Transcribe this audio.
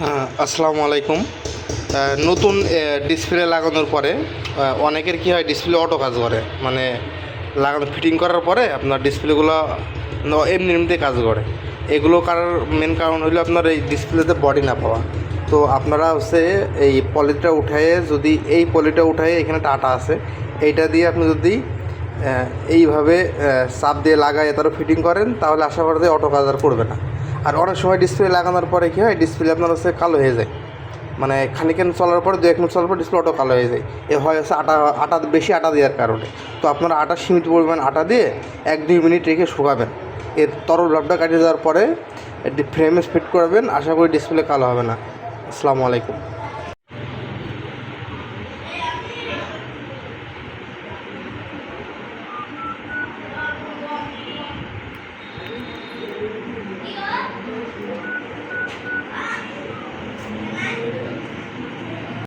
আসসালামু আলাইকুম। নতুন ডিসপ্লে লাগানোর পরে অনেকের কী হয়, ডিসপ্লে অটো কাজ করে, মানে লাগানো ফিটিং করার পরে আপনার ডিসপ্লেগুলো এমনি এমনিতে কাজ করে। এগুলো কারোর মেন কারণ হলো আপনার এই ডিসপ্লেতে বডি না পাওয়া। তো আপনারা হচ্ছে এই পলিটা উঠায়ে, যদি এই পলিটা উঠায়ে এখানে একটা আটা আছে, এইটা দিয়ে আপনি যদি এইভাবে চাপ দিয়ে লাগায় তারও ফিটিং করেন, তাহলে আশা করা যায় অটো কাজ আর করবে না। আর অনেক সময় ডিসপ্লে লাগানোর পরে কী হয়, ডিসপ্লে আপনার হচ্ছে কালো হয়ে যায়, মানে খানিকেন চলার পরে 2-1 মিনিট চলার পর ডিসপ্লে অটো কালো হয়ে যায়। এ হয় হচ্ছে আটা বেশি আটা দেওয়ার কারণে। তো আপনারা আটা সীমিত পরিমাণ আটা দিয়ে 1-2 মিনিট রেখে শুকাবেন। এর তরল ভাবটা কাটিয়ে দেওয়ার পরে ফ্রেমে ফিট করবেন, আশা করি ডিসপ্লে কালো হবে না। আসসালামু আলাইকুম।